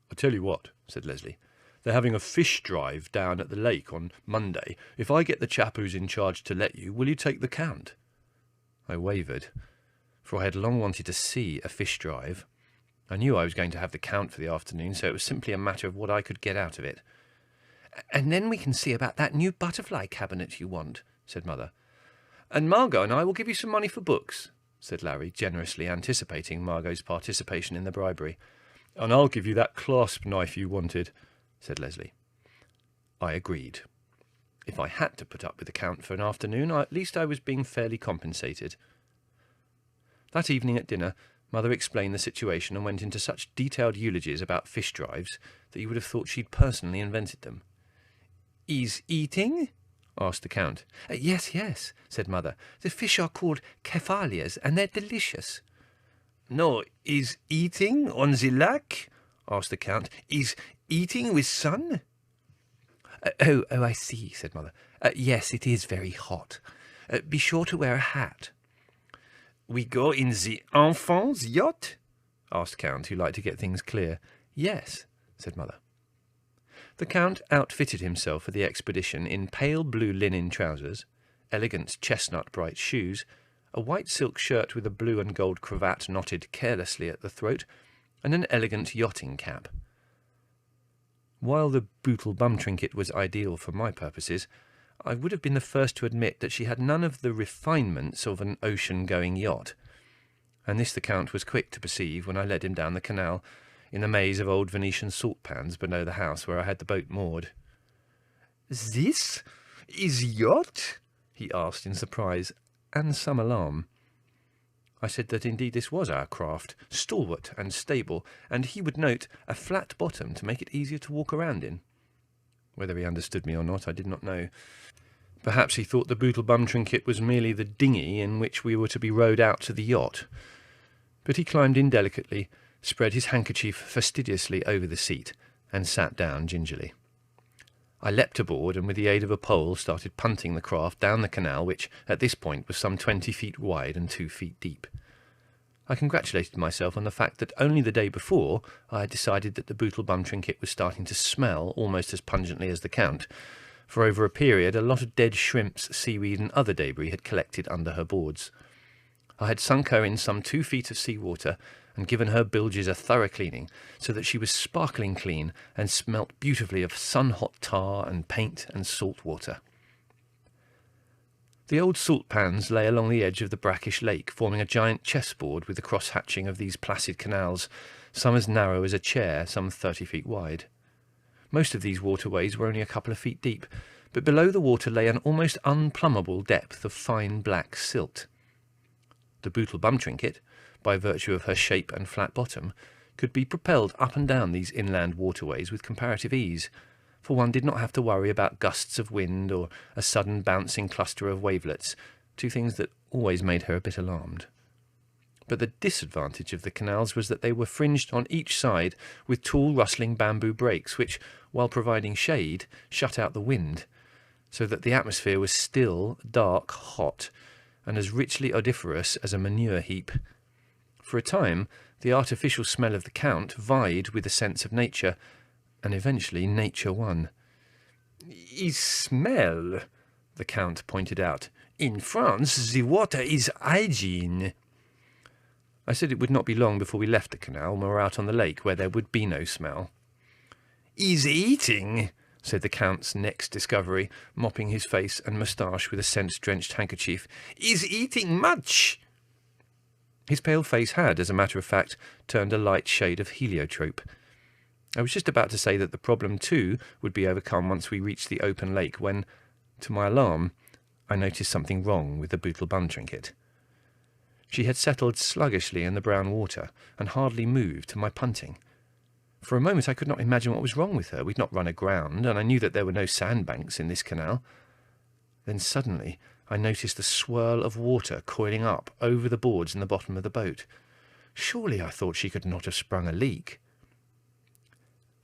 "I tell you what," said Leslie. "They're having a fish drive down at the lake on Monday. If I get the chap who's in charge to let you, will you take the Count?" I wavered, for I had long wanted to see a fish drive. I knew I was going to have the Count for the afternoon, so it was simply a matter of what I could get out of it. "And then we can see about that new butterfly cabinet you want," said Mother. "And Margot and I will give you some money for books," said Larry, generously anticipating Margot's participation in the bribery. "And I'll give you that clasp knife you wanted," said Leslie. I agreed. If I had to put up with the Count for an afternoon, at least I was being fairly compensated. That evening at dinner, Mother explained the situation and went into such detailed eulogies about fish drives that you would have thought she'd personally invented them. "Is eating?" asked the Count. Yes, yes," said Mother. "The fish are called cephalias, and they're delicious." "No, is eating on the lake?" asked the Count. "Is eating with sun?" Oh, I see," said Mother. "Yes, it is very hot. Be sure to wear a hat." "We go in the enfants' yacht?" asked Count, who liked to get things clear. "Yes," said Mother. The Count outfitted himself for the expedition in pale blue linen trousers, elegant chestnut-bright shoes, a white silk shirt with a blue and gold cravat knotted carelessly at the throat, and an elegant yachting cap. While the bootle bum trinket was ideal for my purposes, I would have been the first to admit that she had none of the refinements of an ocean-going yacht, and this the Count was quick to perceive when I led him down the canal, in a maze of old Venetian salt pans below the house where I had the boat moored. "This is yacht?" he asked in surprise and some alarm. I said that indeed this was our craft, stalwart and stable, and he would note a flat bottom to make it easier to walk around in. Whether he understood me or not, I did not know. Perhaps he thought the bootle bum trinket was merely the dinghy in which we were to be rowed out to the yacht. But he climbed in delicately, spread his handkerchief fastidiously over the seat, and sat down gingerly. I leapt aboard, and with the aid of a pole started punting the craft down the canal, which at this point was some 20 feet wide and 2 feet deep. I congratulated myself on the fact that only the day before I had decided that the bootle bum trinket was starting to smell almost as pungently as the Count, for over a period a lot of dead shrimps, seaweed, and other debris had collected under her boards. I had sunk her in some 2 feet of sea water, and given her bilges a thorough cleaning, so that she was sparkling clean and smelt beautifully of sun-hot tar and paint and salt water. The old salt pans lay along the edge of the brackish lake, forming a giant chessboard with the cross-hatching of these placid canals, some as narrow as a chair, some 30 feet wide. Most of these waterways were only a couple of feet deep, but below the water lay an almost unplumbable depth of fine black silt. The bootle bum trinket, by virtue of her shape and flat bottom, could be propelled up and down these inland waterways with comparative ease, for one did not have to worry about gusts of wind or a sudden bouncing cluster of wavelets, two things that always made her a bit alarmed. But the disadvantage of the canals was that they were fringed on each side with tall rustling bamboo breaks, which, while providing shade, shut out the wind, so that the atmosphere was still dark, hot, and as richly odoriferous as a manure heap. For a time, the artificial smell of the Count vied with the sense of nature, and eventually nature won. "His smell," the Count pointed out. "In France, the water is hygiene." I said it would not be long before we left the canal and were out on the lake, where there would be no smell. "He's eating," said the Count's next discovery, mopping his face and moustache with a scent-drenched handkerchief. "He's eating much." His pale face had, as a matter of fact, turned a light shade of heliotrope. I was just about to say that the problem, too, would be overcome once we reached the open lake when, to my alarm, I noticed something wrong with the Bootle bum trinket. She had settled sluggishly in the brown water and hardly moved to my punting. For a moment I could not imagine what was wrong with her. We'd not run aground, and I knew that there were no sandbanks in this canal. Then suddenly I noticed the swirl of water coiling up over the boards in the bottom of the boat. Surely, I thought, she could not have sprung a leak.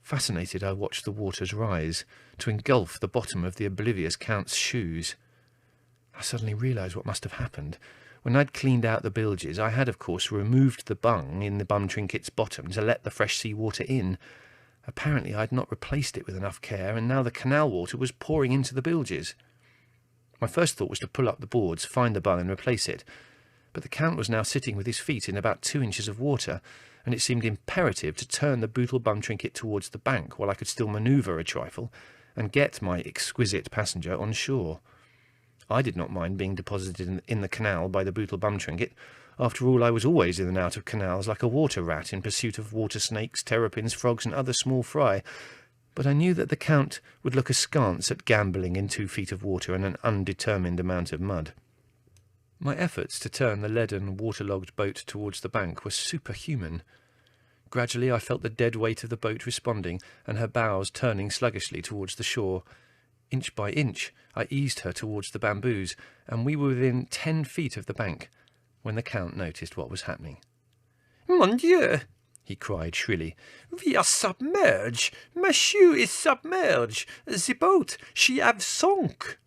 Fascinated, I watched the waters rise, to engulf the bottom of the oblivious Count's shoes. I suddenly realised what must have happened. When I'd cleaned out the bilges, I had, of course, removed the bung in the bum trinket's bottom to let the fresh sea water in. Apparently I had not replaced it with enough care, and now the canal water was pouring into the bilges. My first thought was to pull up the boards, find the bung and replace it. But the Count was now sitting with his feet in about 2 inches of water, and it seemed imperative to turn the Bootle bum trinket towards the bank while I could still manoeuvre a trifle and get my exquisite passenger on shore. I did not mind being deposited in the canal by the Bootle bum trinket. After all, I was always in and out of canals like a water rat in pursuit of water snakes, terrapins, frogs and other small fry. But I knew that the Count would look askance at gambling in 2 feet of water and an undetermined amount of mud. My efforts to turn the leaden, waterlogged boat towards the bank were superhuman. Gradually I felt the dead weight of the boat responding, and her bows turning sluggishly towards the shore. Inch by inch I eased her towards the bamboos, and we were within 10 feet of the bank, when the Count noticed what was happening. "Mon Dieu!" he cried shrilly. "We are submerged! Monsieur is submerged! The boat, she have sunk!"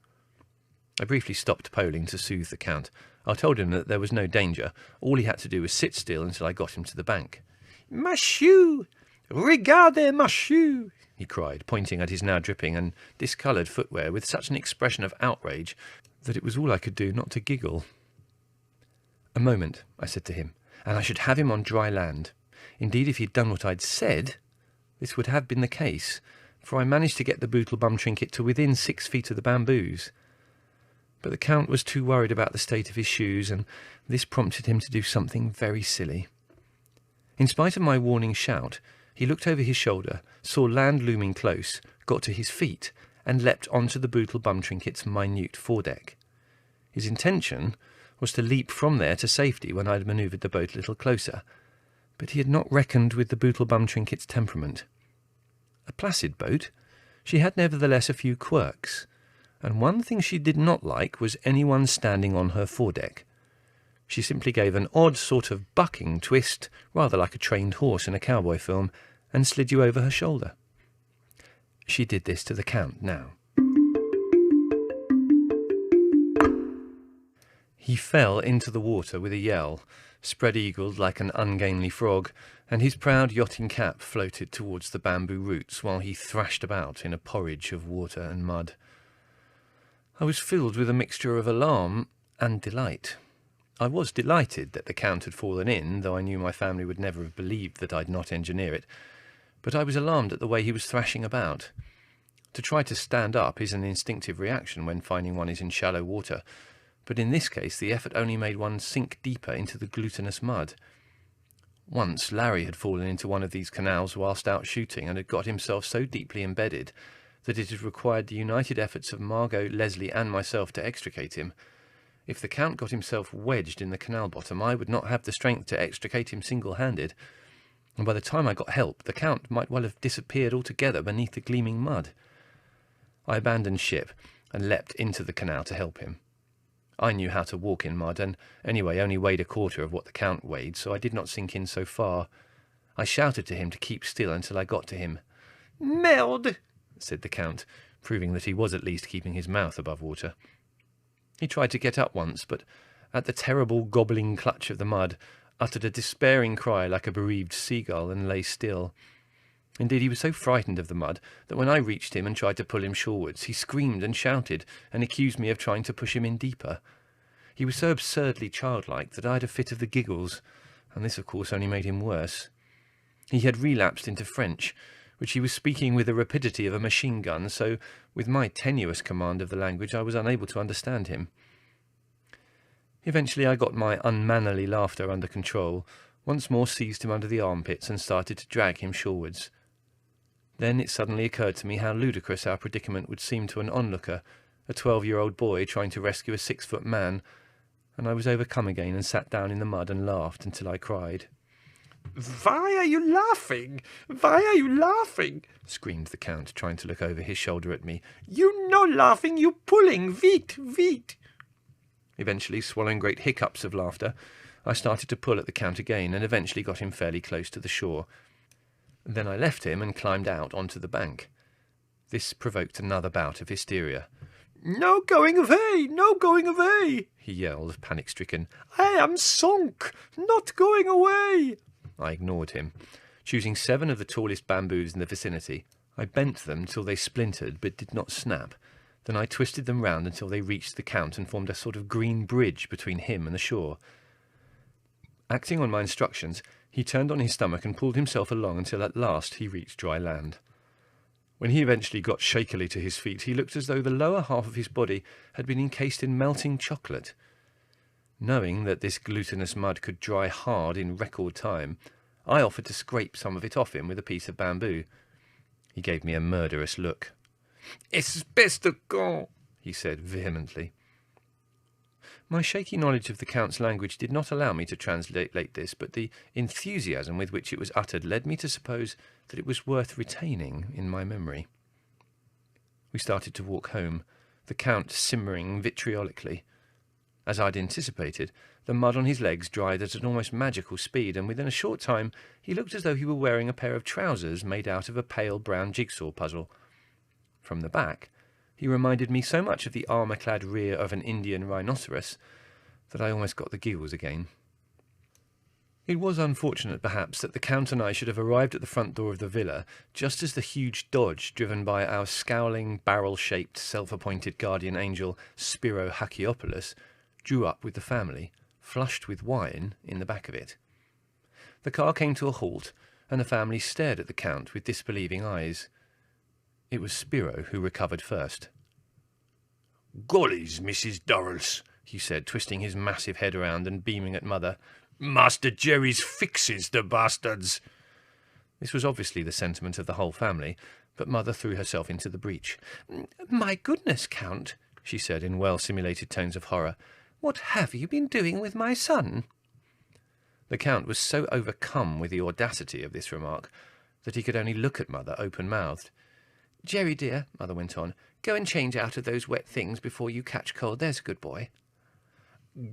I briefly stopped poling to soothe the Count. I told him that there was no danger. All he had to do was sit still until I got him to the bank. "Monsieur! Regardez, monsieur!" he cried, pointing at his now dripping and discoloured footwear with such an expression of outrage that it was all I could do not to giggle. "A moment," I said to him, "and I should have him on dry land. Indeed, if he'd done what I'd said, this would have been the case, for I managed to get the Bootle bum trinket to within 6 feet of the bamboos. But the Count was too worried about the state of his shoes, and this prompted him to do something very silly. In spite of my warning shout, he looked over his shoulder, saw land looming close, got to his feet, and leapt onto the Bootle bum trinket's minute foredeck. His intention was to leap from there to safety when I had manoeuvred the boat a little closer, but he had not reckoned with the Bootle bum trinket's temperament. A placid boat, she had nevertheless a few quirks, and one thing she did not like was anyone standing on her foredeck. She simply gave an odd sort of bucking twist, rather like a trained horse in a cowboy film, and slid you over her shoulder. She did this to the Count now. He fell into the water with a yell, spread-eagled like an ungainly frog, and his proud yachting cap floated towards the bamboo roots while he thrashed about in a porridge of water and mud. I was filled with a mixture of alarm and delight. I was delighted that the Count had fallen in, though I knew my family would never have believed that I'd not engineer it, but I was alarmed at the way he was thrashing about. To try to stand up is an instinctive reaction when finding one is in shallow water, but in this case the effort only made one sink deeper into the glutinous mud. Once Larry had fallen into one of these canals whilst out shooting, and had got himself so deeply embedded that it had required the united efforts of Margot, Leslie and myself to extricate him. If the Count got himself wedged in the canal bottom, I would not have the strength to extricate him single-handed. and by the time I got help, the Count might well have disappeared altogether beneath the gleaming mud. I abandoned ship and leapt into the canal to help him. I knew how to walk in mud, and anyway only weighed a quarter of what the Count weighed, so I did not sink in so far. I shouted to him to keep still until I got to him. "Merde," said the Count, proving that he was at least keeping his mouth above water. He tried to get up once, but at the terrible gobbling clutch of the mud, uttered a despairing cry like a bereaved seagull and lay still. Indeed, he was so frightened of the mud that when I reached him and tried to pull him shorewards, he screamed and shouted and accused me of trying to push him in deeper. He was so absurdly childlike that I had a fit of the giggles, and this, of course, only made him worse. He had relapsed into French, which he was speaking with the rapidity of a machine gun, so with my tenuous command of the language I was unable to understand him. Eventually I got my unmannerly laughter under control, once more seized him under the armpits and started to drag him shorewards. Then it suddenly occurred to me how ludicrous our predicament would seem to an onlooker, a 12-year-old boy trying to rescue a 6-foot man, and I was overcome again and sat down in the mud and laughed until I cried. "Why are you laughing? Why are you laughing?" screamed the Count, trying to look over his shoulder at me. "You no laughing, you pulling, vite, vite." Eventually, swallowing great hiccups of laughter, I started to pull at the Count again, and eventually got him fairly close to the shore. Then I left him and climbed out onto the bank. This provoked another bout of hysteria. "No going away, no going away," he yelled, panic-stricken. "I am sunk, not going away." I ignored him. Choosing 7 of the tallest bamboos in the vicinity, I bent them till they splintered but did not snap. Then I twisted them round until they reached the Count and formed a sort of green bridge between him and the shore. Acting on my instructions, he turned on his stomach and pulled himself along until at last he reached dry land. When he eventually got shakily to his feet, he looked as though the lower half of his body had been encased in melting chocolate. Knowing that this glutinous mud could dry hard in record time, I offered to scrape some of it off him with a piece of bamboo. He gave me a murderous look. "Espèce de con," he said vehemently. My shaky knowledge of the Count's language did not allow me to translate this, but the enthusiasm with which it was uttered led me to suppose that it was worth retaining in my memory. We started to walk home, the Count simmering vitriolically. As I'd anticipated, the mud on his legs dried at an almost magical speed, and within a short time he looked as though he were wearing a pair of trousers made out of a pale brown jigsaw puzzle. From the back, he reminded me so much of the armour-clad rear of an Indian rhinoceros that I almost got the giggles again. It was unfortunate, perhaps, that the Count and I should have arrived at the front door of the villa just as the huge dodge driven by our scowling, barrel-shaped, self-appointed guardian angel, Spiro Hakiopoulos, drew up with the family, flushed with wine, in the back of it. The car came to a halt, and the family stared at the Count with disbelieving eyes. It was Spiro who recovered first. "Gollies, Mrs. Durrell," he said, twisting his massive head around and beaming at Mother. "Master Jerry's fixes, the bastards." This was obviously the sentiment of the whole family, but Mother threw herself into the breach. "My goodness, Count," she said in well-simulated tones of horror. "What have you been doing with my son?" The Count was so overcome with the audacity of this remark that he could only look at Mother open-mouthed. "Jerry, dear," Mother went on, "go and change out of those wet things before you catch cold. There's a good boy."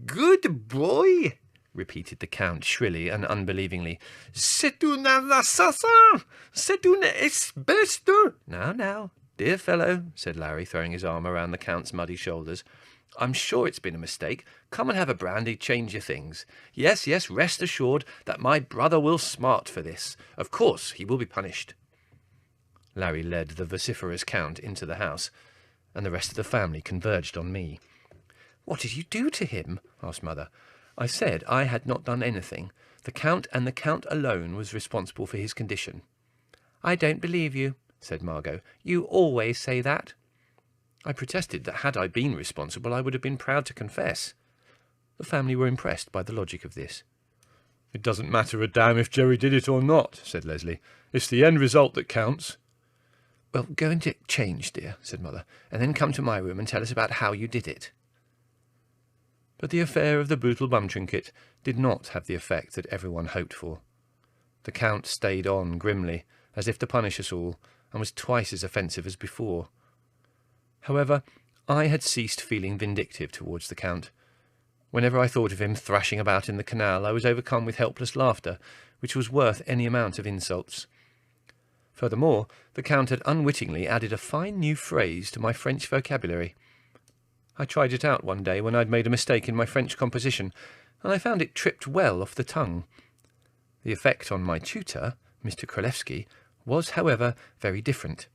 "Good boy?" repeated the Count shrilly and unbelievingly. "C'est un assassin! C'est une espèce de—" Now, dear fellow," said Larry, throwing his arm around the Count's muddy shoulders. "I'm sure it's been a mistake. Come and have a brandy, change your things. Yes, rest assured that my brother will smart for this. Of course he will be punished." Larry led the vociferous Count into the house, and the rest of the family converged on me. "What did you do to him?" asked Mother. I said I had not done anything. The Count and the Count alone was responsible for his condition. "I don't believe you," said Margot. "You always say that." I protested that had I been responsible, I would have been proud to confess. The family were impressed by the logic of this. "It doesn't matter a damn if Jerry did it or not," said Leslie. "It's the end result that counts." "Well, go and get changed, dear," said Mother, "and then come to my room and tell us about how you did it." But the affair of the brutal bum trinket did not have the effect that everyone hoped for. The Count stayed on grimly, as if to punish us all, and was twice as offensive as before. However, I had ceased feeling vindictive towards the Count. Whenever I thought of him thrashing about in the canal, I was overcome with helpless laughter, which was worth any amount of insults. Furthermore, the Count had unwittingly added a fine new phrase to my French vocabulary. I tried it out one day when I'd made a mistake in my French composition, and I found it tripped well off the tongue. The effect on my tutor, Mr. Kralewski, was, however, very different.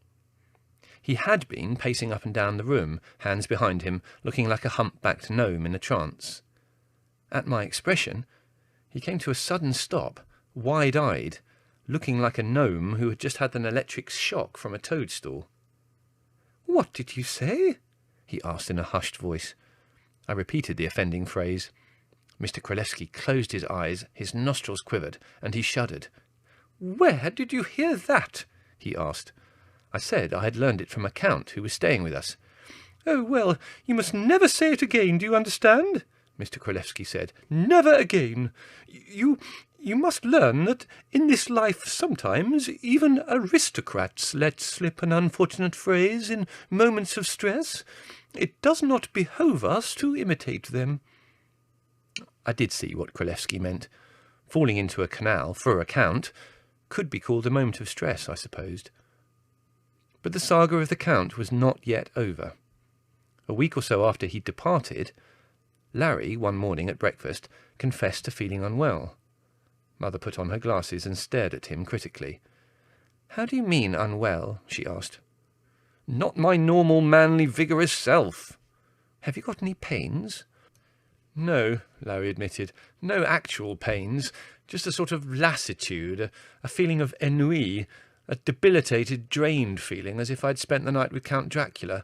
He had been pacing up and down the room, hands behind him, looking like a humpbacked gnome in a trance. At my expression, he came to a sudden stop, wide-eyed, looking like a gnome who had just had an electric shock from a toadstool. "What did you say?" he asked in a hushed voice. I repeated the offending phrase. Mr. Kralewski closed his eyes, his nostrils quivered, and he shuddered. "Where did you hear that?" he asked. I said I had learned it from a Count who was staying with us. "Oh, well, you must never say it again, do you understand?" Mr. Kralewski said. "Never again. You must learn that in this life sometimes even aristocrats let slip an unfortunate phrase in moments of stress. It does not behove us to imitate them." I did see what Kralewski meant. Falling into a canal, for a Count, could be called a moment of stress, I supposed. But the saga of the Count was not yet over. A week or so after he'd departed, Larry, one morning at breakfast, confessed to feeling unwell. Mother put on her glasses and stared at him critically. "How do you mean unwell?" she asked. "Not my normal, manly, vigorous self." "Have you got any pains?" "No," Larry admitted. "No actual pains. Just a sort of lassitude, a feeling of ennui, a debilitated, drained feeling, as if I'd spent the night with Count Dracula,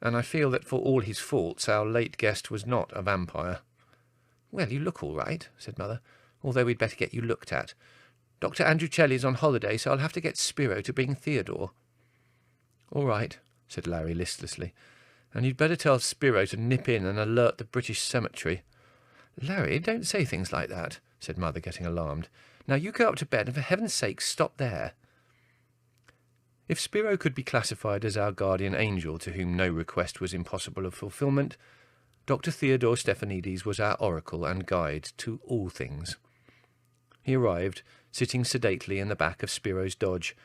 and I feel that for all his faults our late guest was not a vampire." "Well, you look all right," said Mother, "although we'd better get you looked at. Dr. Andruccelli's on holiday, so I'll have to get Spiro to bring Theodore." "All right," said Larry listlessly, "and you'd better tell Spiro to nip in and alert the British Cemetery." "Larry, don't say things like that," said Mother, getting alarmed. "Now you go up to bed, and for heaven's sake stop there." If Spiro could be classified as our guardian angel to whom no request was impossible of fulfilment, Dr. Theodore Stephanides was our oracle and guide to all things. He arrived, sitting sedately in the back of Spiro's dodge,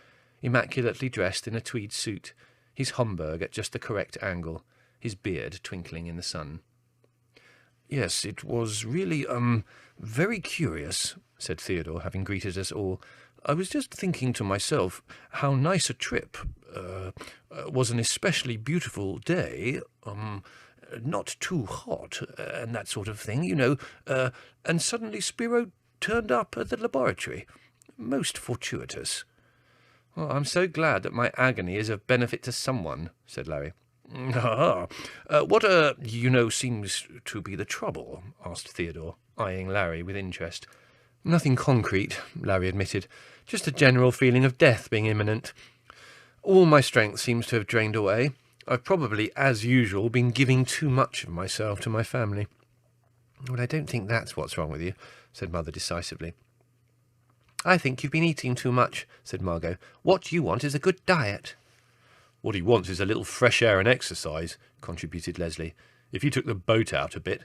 immaculately dressed in a tweed suit, his Homburg at just the correct angle, his beard twinkling in the sun. "Yes, it was really, very curious," said Theodore, having greeted us all. "I was just thinking to myself how nice a trip. Was an especially beautiful day, not too hot, and that sort of thing, you know, and suddenly Spiro turned up at the laboratory. Most fortuitous." "Well, I'm so glad that my agony is of benefit to someone," said Larry. "Ah, what, seems to be the trouble?" asked Theodore, eyeing Larry with interest. "Nothing concrete," Larry admitted. "Just a general feeling of death being imminent. All my strength seems to have drained away. I've probably, as usual, been giving too much of myself to my family." "Well, I don't think that's what's wrong with you," said Mother decisively. "I think you've been eating too much," said Margot. "What you want is a good diet." "What he wants is a little fresh air and exercise," contributed Leslie. "If you took the boat out a bit—"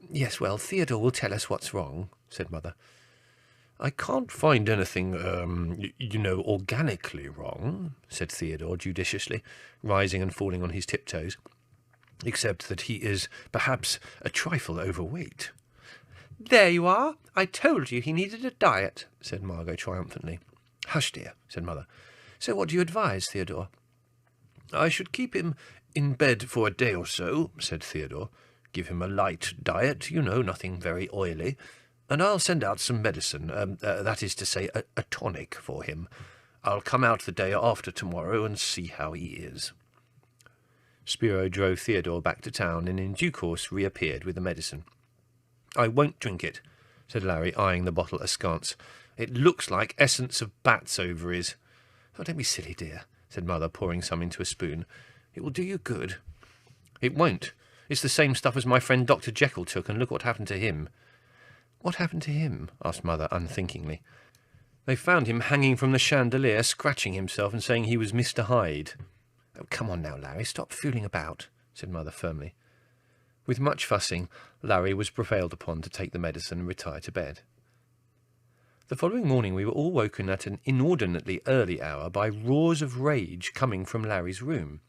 "Yes, well, Theodore will tell us what's wrong," said Mother. "I can't find anything, organically wrong," said Theodore judiciously, rising and falling on his tiptoes, "except that he is, perhaps, a trifle overweight." "There you are. I told you he needed a diet," said Margot triumphantly. "Hush, dear," said Mother. "So what do you advise, Theodore?" "I should keep him in bed for a day or so," said Theodore. "Give him a light diet, nothing very oily. And I'll send out some medicine, that is to say, a tonic for him. I'll come out the day after tomorrow and see how he is." Spiro drove Theodore back to town and in due course reappeared with the medicine. "I won't drink it," said Larry, eyeing the bottle askance. "It looks like essence of bat's ovaries." "Oh, don't be silly, dear," said Mother, pouring some into a spoon. "It will do you good." "It won't. It's the same stuff as my friend Dr. Jekyll took, and look what happened to him." "What happened to him?" asked Mother unthinkingly. They found him hanging from the chandelier, scratching himself and saying he was Mr. Hyde. "Oh, come on now, Larry, stop fooling about," said Mother firmly. With much fussing, Larry was prevailed upon to take the medicine and retire to bed. The following morning we were all woken at an inordinately early hour by roars of rage coming from Larry's room.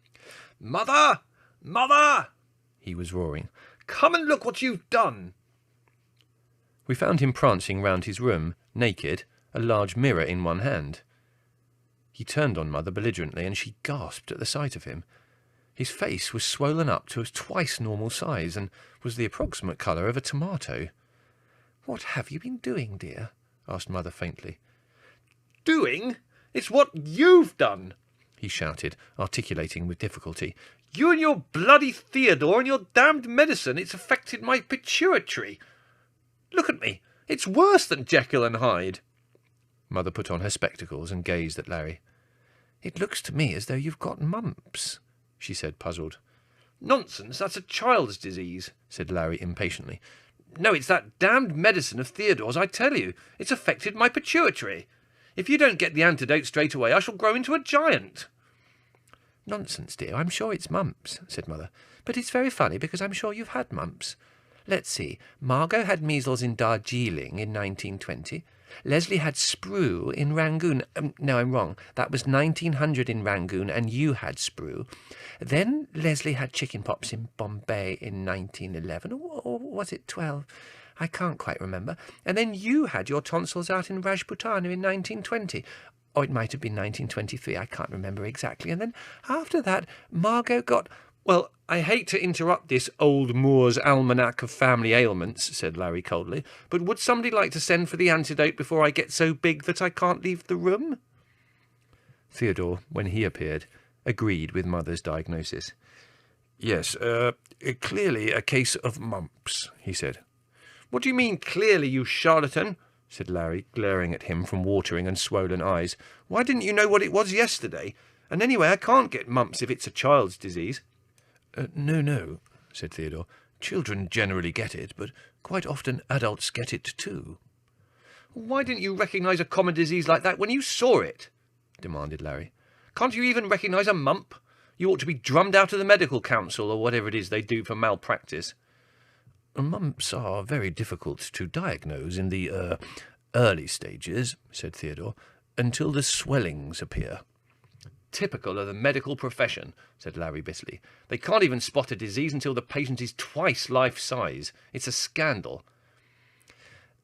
"Mother! Mother!" he was roaring. "Come and look what you've done!" We found him prancing round his room, naked, a large mirror in one hand. He turned on Mother belligerently, and she gasped at the sight of him. His face was swollen up to twice normal size, and was the approximate colour of a tomato. "What have you been doing, dear?" asked Mother faintly. "Doing? It's what you've done!" he shouted, articulating with difficulty. "You and your bloody Theodore and your damned medicine, it's affected my pituitary. Look at me, it's worse than Jekyll and Hyde." Mother put on her spectacles and gazed at Larry. "It looks to me as though you've got mumps," she said, puzzled. "Nonsense, that's a child's disease," said Larry impatiently. "No, it's that damned medicine of Theodore's, I tell you. It's affected my pituitary. If you don't get the antidote straight away, I shall grow into a giant." "Nonsense, dear, I'm sure it's mumps," said Mother. "But it's very funny, because I'm sure you've had mumps. Let's see. Margot had measles in Darjeeling in 1920. Leslie had sprue in Rangoon. No, I'm wrong. That was 1900 in Rangoon, and you had sprue. Then Leslie had chickenpox in Bombay in 1911, or was it 12? I can't quite remember. And then you had your tonsils out in Rajputana in 1920. Or it might have been 1923, I can't remember exactly. And then after that, Margot got... "Well, I hate to interrupt this old Moor's almanac of family ailments," said Larry coldly, "but would somebody like to send for the antidote before I get so big that I can't leave the room?" Theodore, when he appeared, agreed with Mother's diagnosis. "Yes, clearly a case of mumps," he said. "What do you mean, clearly, you charlatan?" said Larry, glaring at him from watering and swollen eyes. "Why didn't you know what it was yesterday? And anyway, I can't get mumps if it's a child's disease." No, said Theodore. "Children generally get it, but quite often adults get it too." "Why didn't you recognise a common disease like that when you saw it?" demanded Larry. "Can't you even recognise a mump? You ought to be drummed out of the medical council, or whatever it is they do for malpractice." "Mumps are very difficult to diagnose in the early stages," said Theodore, "until the swellings appear." "Typical of the medical profession," said Larry bitterly. "They can't even spot a disease until the patient is twice life-size. It's a scandal."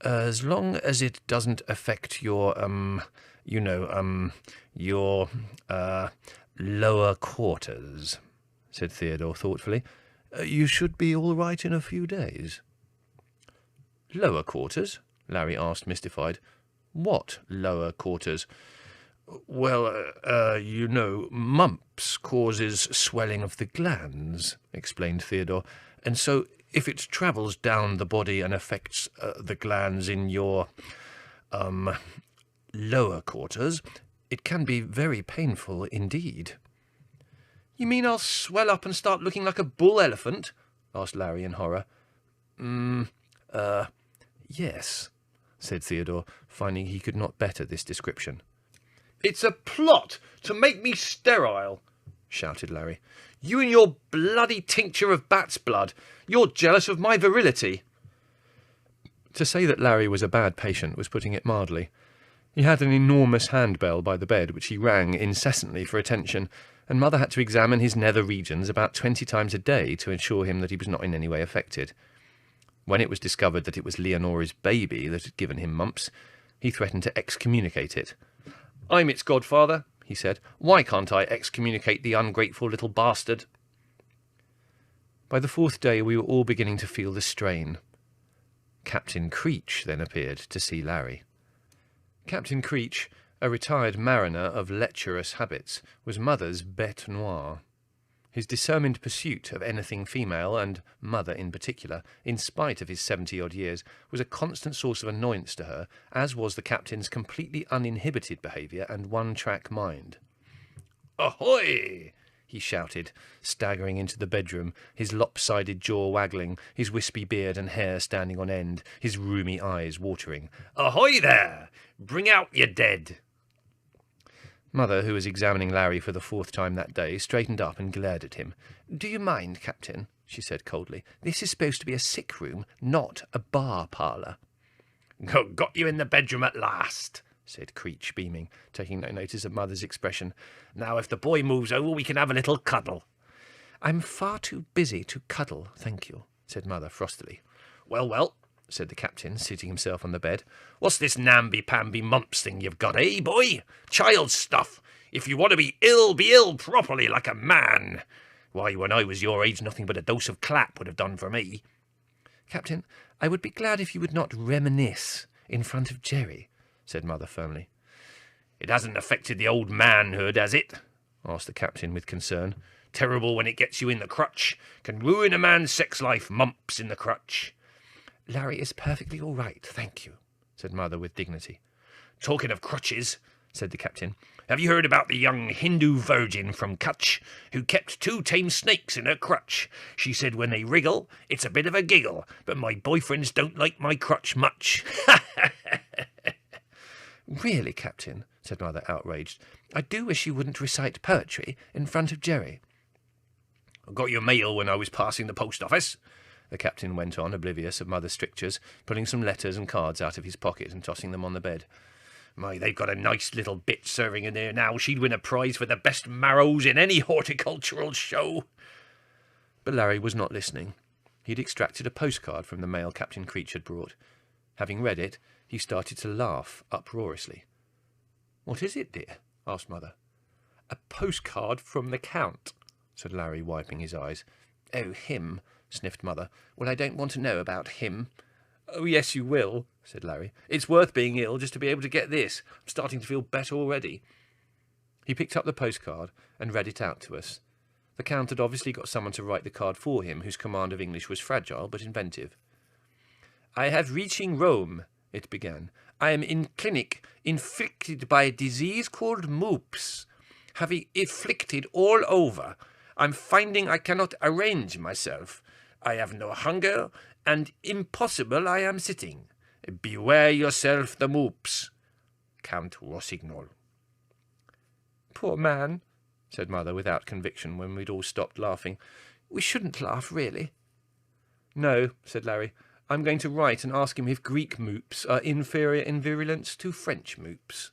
"As long as it doesn't affect your, your lower quarters," said Theodore thoughtfully, "you should be all right in a few days." "Lower quarters?" Larry asked, mystified. "What lower quarters?" "Well, mumps causes swelling of the glands," explained Theodore, "and so if it travels down the body and affects the glands in your, lower quarters, it can be very painful indeed." "You mean I'll swell up and start looking like a bull elephant?" asked Larry in horror. Yes," said Theodore, finding he could not better this description. "It's a plot to make me sterile," shouted Larry. "You and your bloody tincture of bat's blood. You're jealous of my virility." To say that Larry was a bad patient was putting it mildly. He had an enormous handbell by the bed, which he rang incessantly for attention, and Mother had to examine his nether regions about 20 times a day to assure him that he was not in any way affected. When it was discovered that it was Leonora's baby that had given him mumps, he threatened to excommunicate it. "I'm its godfather," he said. "Why can't I excommunicate the ungrateful little bastard?" By the 4th day we were all beginning to feel the strain. Captain Creech then appeared to see Larry. Captain Creech, a retired mariner of lecherous habits, was Mother's bête noire. His determined pursuit of anything female, and Mother in particular, in spite of his 70-odd years, was a constant source of annoyance to her, as was the captain's completely uninhibited behaviour and one-track mind. "Ahoy!" he shouted, staggering into the bedroom, his lopsided jaw waggling, his wispy beard and hair standing on end, his rheumy eyes watering. "Ahoy there! Bring out your dead!" Mother, who was examining Larry for the 4th time that day, straightened up and glared at him. "Do you mind, Captain?" she said coldly. "This is supposed to be a sick room, not a bar parlour." "Got you in the bedroom at last," said Creech, beaming, taking no notice of Mother's expression. "Now, if the boy moves over, we can have a little cuddle." "I'm far too busy to cuddle, thank you," said Mother frostily. Well, said the Captain, seating himself on the bed. "What's this namby-pamby mumps thing you've got, eh, boy? Child's stuff. If you want to be ill properly, like a man. Why, when I was your age, nothing but a dose of clap would have done for me." "Captain, I would be glad if you would not reminisce in front of Jerry," said Mother firmly. "It hasn't affected the old manhood, has it?" asked the Captain with concern. "Terrible when it gets you in the crutch. Can ruin a man's sex life, mumps in the crutch." "Larry is perfectly all right, thank you," said Mother with dignity. "Talking of crutches," said the Captain, "have you heard about the young Hindu virgin from Kutch, who kept 2 tame snakes in her crutch? She said when they wriggle, it's a bit of a giggle, but my boyfriends don't like my crutch much." "Really, Captain," said Mother, outraged, "I do wish you wouldn't recite poetry in front of Jerry." "I got your mail when I was passing the post office," the Captain went on, oblivious of Mother's strictures, pulling some letters and cards out of his pocket and tossing them on the bed. "My, they've got a nice little bit serving in there now. She'd win a prize for the best marrows in any horticultural show." But Larry was not listening. He'd extracted a postcard from the mail Captain Creech had brought. Having read it, he started to laugh uproariously. "What is it, dear?" asked Mother. "A postcard from the Count," said Larry, wiping his eyes. "Oh, him," sniffed Mother. "Well, I don't want to know about him." "Oh, yes, you will," said Larry. "It's worth being ill just to be able to get this. I'm starting to feel better already." He picked up the postcard and read it out to us. The Count had obviously got someone to write the card for him whose command of English was fragile but inventive. "I have reaching Rome," it began. "I am in clinic, inflicted by a disease called Mumps. Having afflicted all over. I'm finding I cannot arrange myself. I have no hunger, and impossible I am sitting. Beware yourself the Mumps. Count Rossignol." "Poor man," said Mother without conviction when we'd all stopped laughing. "We shouldn't laugh, really." "No," said Larry. "I'm going to write and ask him if Greek Mumps are inferior in virulence to French Mumps."